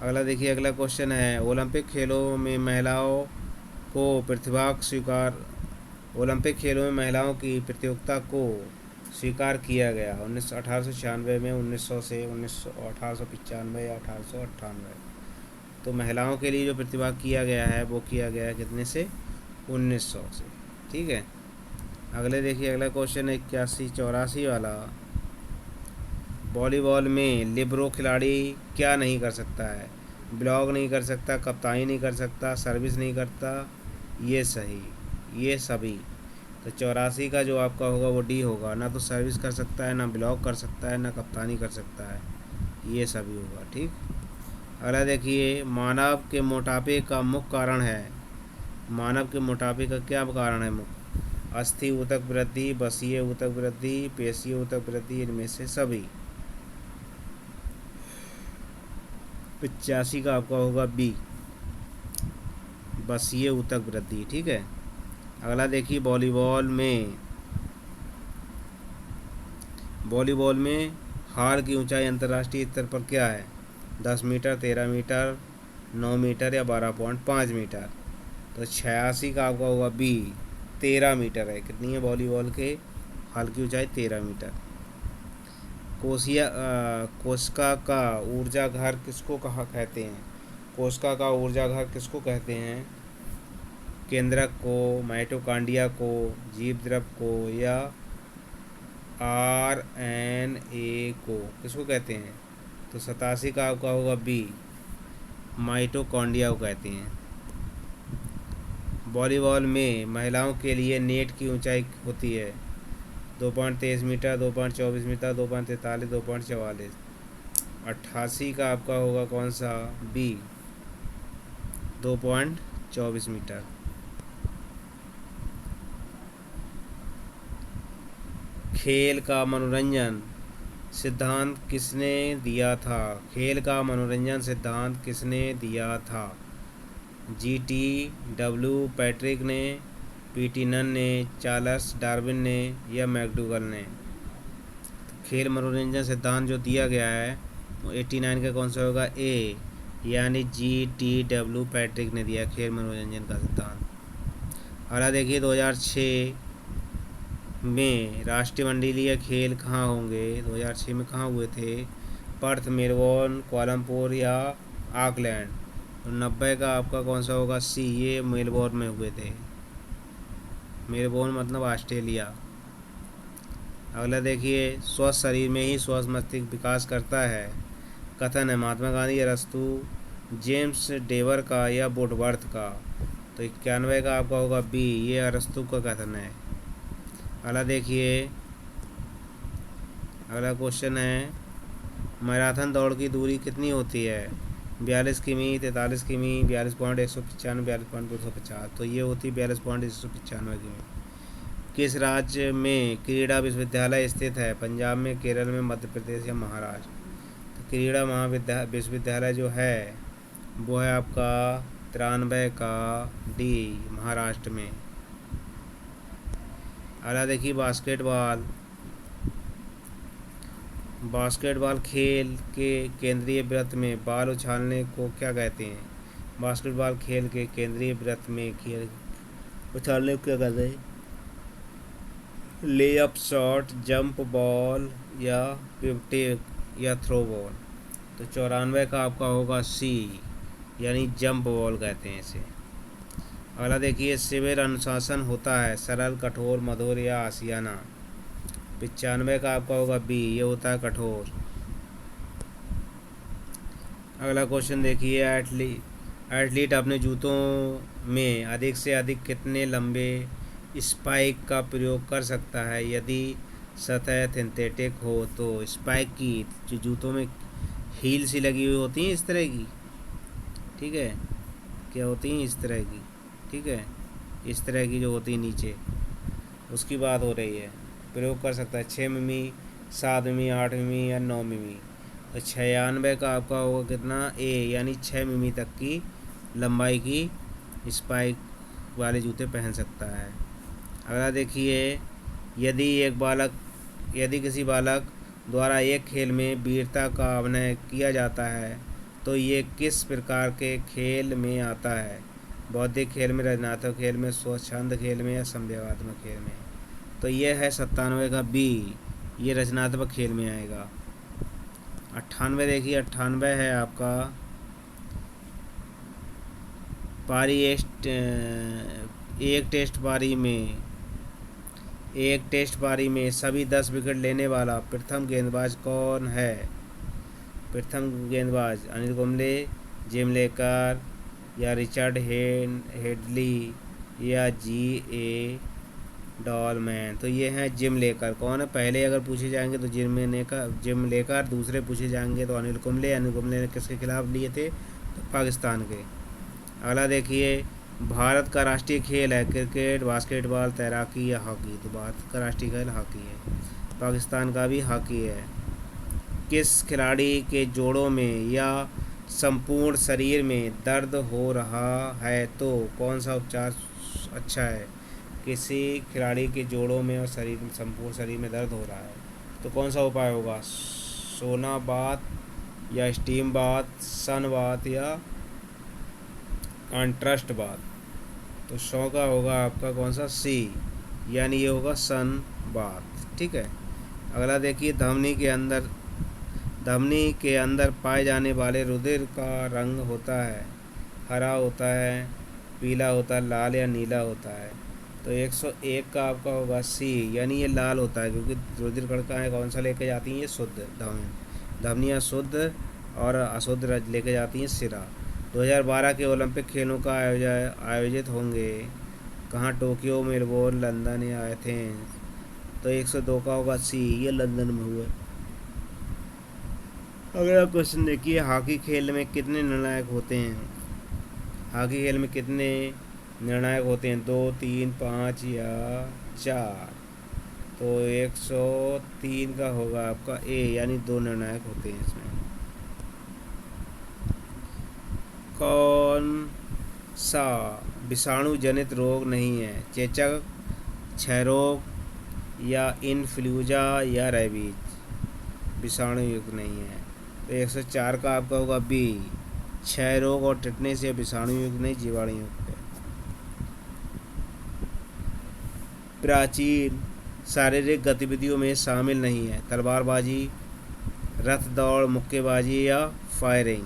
अगला देखिए, अगला क्वेश्चन है, ओलंपिक खेलों में महिलाओं को प्रतिभा स्वीकार ओलंपिक खेलों में महिलाओं की प्रतियोगिता को स्वीकार किया गया 1896 में, 1900 से 1895 या 1898। तो महिलाओं के लिए जो प्रतिभा किया गया है वो किया गया है कितने से? 1900 से। ठीक है। अगले देखिए, अगला क्वेश्चन है 81, 84 वाला। वॉलीबॉल में लिबरो खिलाड़ी क्या नहीं कर सकता है? ब्लॉक नहीं कर सकता, कप्तानी नहीं कर सकता, सर्विस नहीं करता, ये सही, ये सभी। तो 84 का जो आपका होगा वो डी होगा। ना तो सर्विस कर सकता है, ना ब्लॉक कर सकता है, ना कप्तानी कर सकता है, ये सभी होगा। ठीक। अगला देखिए, मानव के मोटापे का मुख्य कारण है। मानव के मोटापे का क्या कारण है मुख्य? अस्थि ऊतक वृद्धि, बसीय ऊतक वृद्धि, पेशीय ऊतक वृद्धि, इनमें से सभी। 85 का आपका होगा बी, बसीय ऊतक वृद्धि। ठीक है। अगला देखिए, वॉलीबॉल में हार की ऊंचाई अंतर्राष्ट्रीय स्तर पर क्या है? 10 मीटर, 13 मीटर, 9 मीटर या 12.5 मीटर। तो 86 का आपका होगा बी, 13 मीटर है। कितनी है वॉलीबॉल के हाल की ऊंचाई? 13 मीटर। कोशिका का ऊर्जा घर किसको कहा कहते हैं? कोशिका का ऊर्जा घर किसको कहते हैं? केंद्रक को, माइटोकांड्रिया को, जीव द्रव को या RNA को किसको कहते हैं? तो 87 का आपका होगा बी, माइटोकॉन्ड्रिया को कहते हैं। वॉलीबॉल में महिलाओं के लिए नेट की ऊंचाई होती है 2.23 मीटर, 2.24 मीटर, 2.43, 2.44। 88 का आपका होगा कौन सा? B, 2.24 metre. खेल का मनोरंजन सिद्धांत किसने दिया था? खेल का मनोरंजन सिद्धांत किसने दिया था? GTW पैट्रिक ने, PT नन ने, चार्ल्स डार्विन ने या मैकडूगल ने। खेल मनोरंजन सिद्धांत जो दिया गया है वो 89 का कौन सा होगा? ए, यानी GTW पैट्रिक ने दिया खेल मनोरंजन का सिद्धांत। अगला देखिए, 2006 में राष्ट्रीय मंडलीय खेल कहाँ होंगे? 2006 में कहाँ हुए थे? पर्थ, मेलबोर्न, कोलंबोर या ऑकलैंड। तो 90 का आपका कौन सा होगा? सी, ये मेलबोर्न में हुए थे। मेलबोर्न मतलब ऑस्ट्रेलिया। अगला देखिए, स्वस्थ शरीर में ही स्वस्थ मस्तिष्क विकास करता है कथन है महात्मा गांधी, अरस्तू, जेम्स डेवर का या वुडवर्थ का। तो 91 का आपका होगा बी, ये अरस्तू का कथन है। अगला देखिए, अगला क्वेश्चन है, मैराथन दौड़ की दूरी कितनी होती है? 42 किमी, 43 किमी, 42.195, 42.250। तो ये होती 42.195 किमी। किस राज्य में क्रीड़ा विश्वविद्यालय स्थित है? पंजाब में, केरल में, मध्य प्रदेश या महाराष्ट्र। तो क्रीड़ा विश्वविद्यालय जो है वो है आपका 93 का डी, महाराष्ट्र में। अगला देखिए बास्केटबॉल। बास्केटबॉल खेल के केंद्रीय वृत्त में बॉल उछालने को क्या कहते हैं? बास्केटबॉल खेल के केंद्रीय वृत्त में खेल उछालने को क्या कहते हैं? ले अप शॉट, जंप बॉल, या पिवटे या थ्रो बॉल। तो 94 का आपका होगा सी, यानी जंप बॉल कहते हैं इसे। अगला देखिए शिविर अनुशासन होता है सरल, कठोर, मधुर या आशियाना। 95 का आपका होगा बी, ये होता है कठोर। अगला क्वेश्चन देखिए एथलीट अपने जूतों में अधिक से अधिक कितने लंबे स्पाइक का प्रयोग कर सकता है यदि सतह सिंथेटिक हो? तो स्पाइक की जो जूतों में हील सी लगी हुई होती हैं इस तरह की, ठीक है, क्या होती हैं इस तरह की, ठीक है, इस तरह की जो होती है नीचे, उसकी बात हो रही है। प्रयोग कर सकता है 6 मिमी, 7 मिमी, 8 मिमी या 9 मिमी। तो 96 का आपका होगा कितना? ए, यानी 6 मिमी तक की लंबाई की स्पाइक वाले जूते पहन सकता है। अगला देखिए यदि किसी बालक द्वारा एक खेल में वीरता का अभिनय किया जाता है तो ये किस प्रकार के खेल में आता है? बौद्धिक खेल में, रचनात्मक खेल में, स्वच्छंद खेल में या संदेहात्मक खेल में? तो ये है 97 का बी, ये रचनात्मक खेल में आएगा। 98 देखिए 98 है आपका एक टेस्ट पारी में सभी 10 विकेट लेने वाला प्रथम गेंदबाज कौन है? प्रथम गेंदबाज अनिल कुंबले, जिम लेकर, या रिचर्ड हेडली, या जी.ए. डॉलमैन। तो ये हैं जिम लेकर। कौन है? पहले अगर पूछे जाएंगे तो जिम लेकर, दूसरे पूछे जाएंगे तो अनिल कुंबले ने किसके खिलाफ लिए थे? तो पाकिस्तान के। अगला देखिए भारत का राष्ट्रीय खेल है क्रिकेट, बास्केटबॉल, तैराकी या हॉकी। तो भारत का राष्ट्रीय खेल हॉकी है। पाकिस्तान का भी हॉकी है। किस खिलाड़ी के जोड़ों में या संपूर्ण शरीर में दर्द हो रहा है तो कौन सा उपचार अच्छा है? किसी खिलाड़ी के जोड़ों में और संपूर्ण शरीर में दर्द हो रहा है तो कौन सा उपाय होगा? सोना बाथ या स्टीम बाथ, सन बाथ या कॉन्ट्रास्ट बाथ। तो 100 का होगा आपका कौन सा? सी, यानी ये होगा सन बाथ, ठीक है। अगला देखिए धमनी के अंदर पाए जाने वाले रुधिर का रंग होता है हरा होता है, पीला होता है, लाल या नीला होता है। तो 101 का आपका होगा सी, यानी ये लाल होता है क्योंकि रुधिर कणिकाएं कौन सा लेके जाती हैं? ये शुद्ध धमनियाँ शुद्ध और अशुद्ध लेके जाती हैं सिरा। 2012 के ओलंपिक खेलों का आयोजित होंगे कहाँ? टोक्यो, मेलबोर्न, लंदन या एथेंस। तो 102 का होगा सी, ये लंदन में हुआ। अगला क्वेश्चन देखिए हॉकी खेल में कितने निर्णायक होते हैं? हॉकी खेल में कितने निर्णायक होते हैं? 2, 3, 5 या 4। तो 103 का होगा आपका ए, यानी 2 निर्णायक होते हैं इसमें। कौन सा विषाणु जनित रोग नहीं है? चेचक, क्षय रोग या इन्फ्लूएंजा या रेबीज। विषाणु युक्त नहीं है। तो 104 का आपका होगा बी, क्षय रोग और टिटनेस या विषाणु युक्त नहीं, जीवाणु युक्त है। प्राचीन शारीरिक गतिविधियों में शामिल नहीं है? तलवारबाजी, रथ दौड़, मुक्केबाजी या फायरिंग।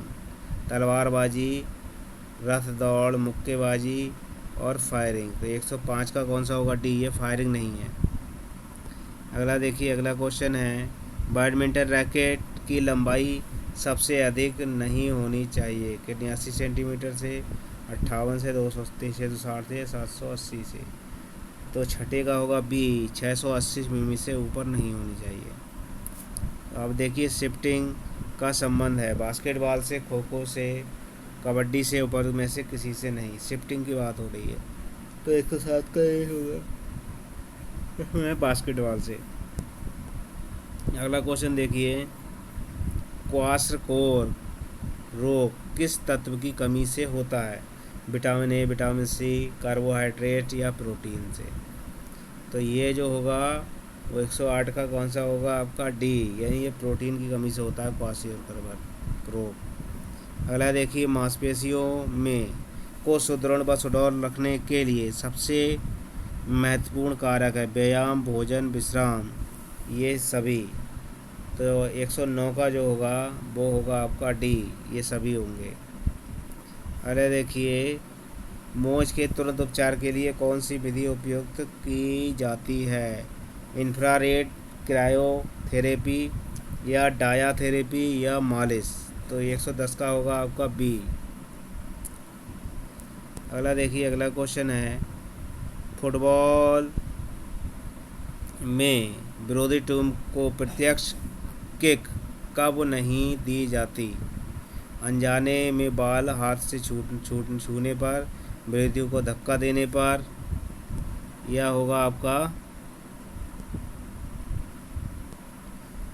तलवारबाजी, रथ दौड़, मुक्केबाजी और फायरिंग। तो 105 का कौन सा होगा? डी, ये फायरिंग नहीं है। अगला देखिए अगला क्वेश्चन है बैडमिंटन रैकेट की लंबाई सबसे अधिक नहीं होनी चाहिए? 89 सेंटीमीटर से, 58 से, 230 से, 260 से, 780 से। तो छठे का होगा बी, 680 मिमी से ऊपर नहीं होनी चाहिए। अब देखिए शिफ्टिंग का संबंध है बास्केटबॉल से, खो खो से, कबड्डी से, ऊपर में से किसी से नहीं। शिफ्टिंग की बात हो रही है तो 107 का ये होगा बास्केटबॉल से। अगला क्वेश्चन देखिए क्वार्ट्ज कोर रोग किस तत्व की कमी से होता है? Vitamin A, vitamin C, carbohydrate या प्रोटीन से? तो ये जो होगा वो 108 का कौन सा होगा आपका? डी, यानी ये प्रोटीन की कमी से होता है क्वासियोकर रोग। अगला देखिए, मांसपेशियों में को सुदृढ़ व सुडौल रखने के लिए सबसे महत्वपूर्ण कारक है व्यायाम, भोजन, विश्राम, ये सभी। तो 109 का जो होगा वो होगा आपका डी, ये सभी होंगे। अरे देखिए, मोच के तुरंत उपचार के लिए कौन सी विधि उपयुक्त की जाती है? इंफ्रारेड क्रायोथेरेपी या डायाथेरेपी या मालिश? तो 110 का होगा आपका बी। अगला देखिए, अगला क्वेश्चन है, फुटबॉल में विरोधी टीम को प्रत्यक्ष किक कब नहीं दी जाती? अनजाने में बाल हाथ से छूने पर, विरोधी को धक्का देने पर, या होगा आपका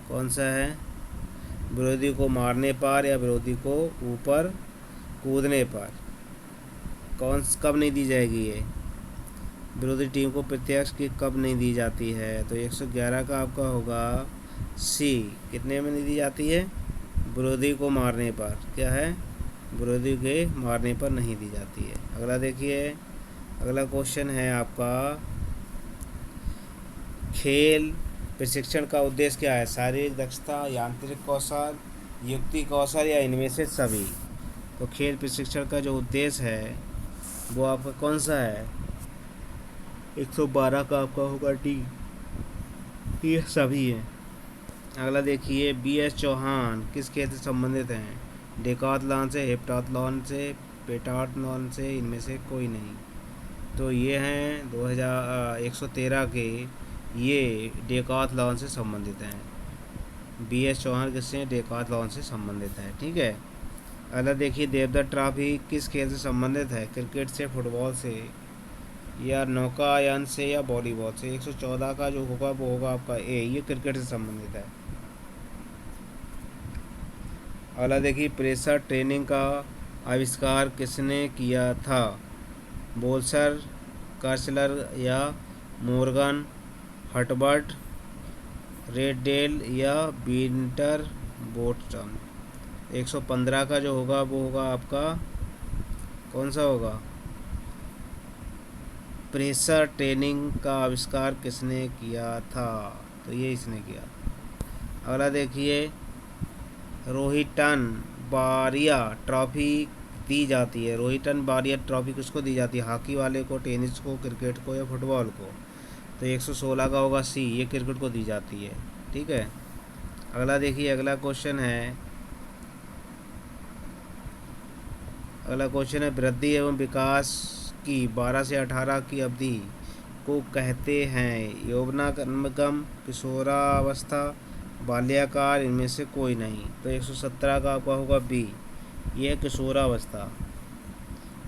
कौन सा है, विरोधी को मारने पर या विरोधी को ऊपर कूदने पर? कब नहीं दी जाएगी ये? विरोधी टीम को प्रत्यक्ष किक कब नहीं दी जाती है? तो 111 का आपका होगा सी। कितने में नहीं दी जाती है? विरोधी को मारने पर। क्या है? विरोधी के मारने पर नहीं दी जाती है। अगला देखिए, अगला क्वेश्चन है आपका, खेल प्रशिक्षण का उद्देश्य क्या है? शारीरिक दक्षता, यांत्रिक कौशल, युक्ति कौशल या इनमें से सभी? तो खेल प्रशिक्षण का जो उद्देश्य है वो आपका कौन सा है? 112 का आपका होगा डी, ये सभी है। अगला देखिए, बी एस चौहान किस खेल से संबंधित हैं? डेकाथलॉन से, हेप्टाथलॉन से, पेटाथलॉन से, इनमें से कोई नहीं। तो ये हैं 113 के, ये डेकाथलॉन से संबंधित हैं। बी एस चौहान किससे? डेकाथलॉन से संबंधित है। ठीक है। अगला देखिए, देवदत्त ट्रॉफी किस खेल से संबंधित है? क्रिकेट से, फुटबॉल से, या नौकायन से, या वॉलीबॉल से? 114 का जो होगा वो होगा आपका ए, ये क्रिकेट से संबंधित है। अगला देखिए, प्रेशर ट्रेनिंग का आविष्कार किसने किया था? बोल्सर, कार्सलर या मोर्गन, हटबर्ट, रेडडेल या विंटर बोटम? 115 का जो होगा वो होगा आपका कौन सा होगा? प्रेशर ट्रेनिंग का आविष्कार किसने किया था? तो ये इसने किया। अगला देखिए, रोहिटन बारिया ट्रॉफी दी जाती है। रोहिटन बारिया ट्रॉफी किसको दी जाती है? हॉकी वाले को, टेनिस को, क्रिकेट को, या फुटबॉल को? तो 116 का होगा सी, ये क्रिकेट को दी जाती है। ठीक है। अगला देखिए, अगला क्वेश्चन है, वृद्धि एवं विकास की 12 से 18 की अवधि को कहते हैं यौवनागम, किशोरावस्था, बाल्याकाल, इनमें से कोई नहीं। तो 117 का आपका होगा बी, यह किशोरावस्था।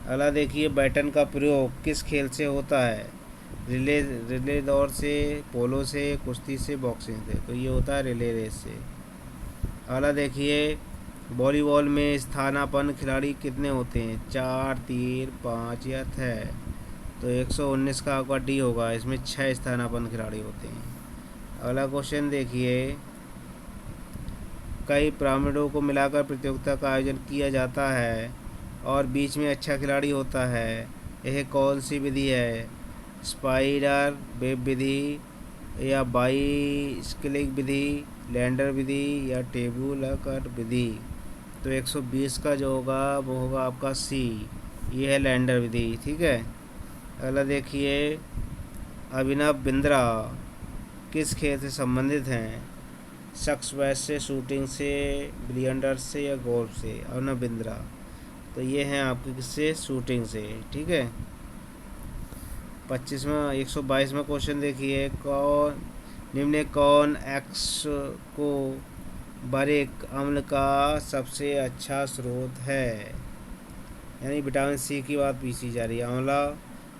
अगला देखिए, बैटन का प्रयोग किस खेल से होता है? रिले दौड़ से, पोलो से, कुश्ती से, बॉक्सिंग से? तो ये होता है रिले रेस से। अगला देखिए, वॉलीबॉल में स्थानापन्न खिलाड़ी कितने होते हैं? 4, 3, 5 या 6? तो 119 का आपका डी होगा, इसमें 6 स्थानापन्न खिलाड़ी होते हैं। अगला क्वेश्चन देखिए, कई पिरामिडों को मिलाकर प्रतियोगिता का आयोजन किया जाता है और बीच में अच्छा खिलाड़ी होता है, यह कौन सी विधि है? स्पाइडर वेब विधि, या बाइस्किलिंग विधि, लैंडर विधि, या टेबुलर विधि? तो 120 का जो होगा वो होगा आपका सी, ये है लैंडर विधि। ठीक है। अगला देखिए, अभिनव बिंद्रा किस खेल से संबंधित हैं? शख्स से, शूटिंग से, बिलियर्ड्स से, या गोल्फ से? अभिनव बिंद्रा, तो ये हैं आपके किससे? शूटिंग से। ठीक है। 122वां क्वेश्चन देखिए, कौन एक्स को बरिक अम्ल का सबसे अच्छा स्रोत है? यानी विटामिन सी की बात पूछी जा रही है। आंवला,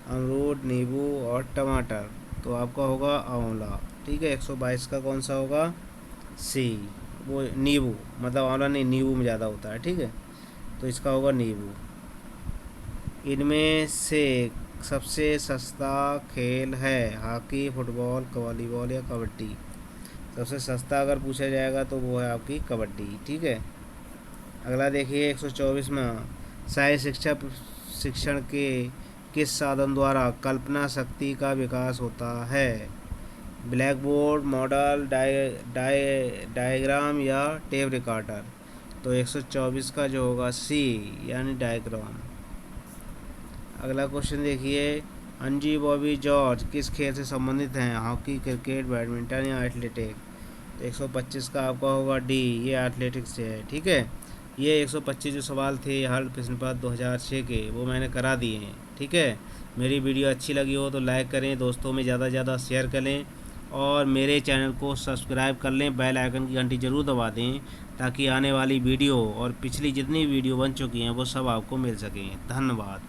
अमरूद, नींबू और टमाटर? तो आपका होगा आंवला। ठीक है। 122 का कौन सा होगा? सी, वो नींबू, मतलब आंवला नहीं, नींबू में ज़्यादा होता है। ठीक है। तो इसका होगा नींबू। इनमें से सबसे सस्ता खेल है हॉकी, फुटबॉल, वॉलीबॉल या कबड्डी। सबसे सस्ता अगर पूछा जाएगा तो वो है आपकी कबड्डी। ठीक है। अगला देखिए 124 में, शाही शिक्षण के किस साधन द्वारा कल्पना शक्ति का विकास होता है? ब्लैक बोर्ड, मॉडल, डायग्राम या टेप रिकॉर्डर। तो 124 का जो होगा सी यानी डायग्राम। अगला क्वेश्चन देखिए, अंजी बॉबी जॉर्ज किस खेल से संबंधित हैं? हॉकी, क्रिकेट, बैडमिंटन या एथलेटिक। तो 125 का आपका होगा डी, ये एथलेटिक्स से है। ठीक है। ये 125 जो सवाल थे हर प्रश्न पत्र 2006 के, वो मैंने करा दिए हैं। ठीक है। मेरी वीडियो अच्छी लगी हो तो लाइक करें, दोस्तों में ज़्यादा से ज़्यादा शेयर करें और मेरे चैनल को सब्सक्राइब कर लें, बेल आइकन की घंटी ज़रूर दबा दें ताकि आने वाली वीडियो और पिछली जितनी वीडियो बन चुकी हैं वो सब आपको मिल सकें। धन्यवाद।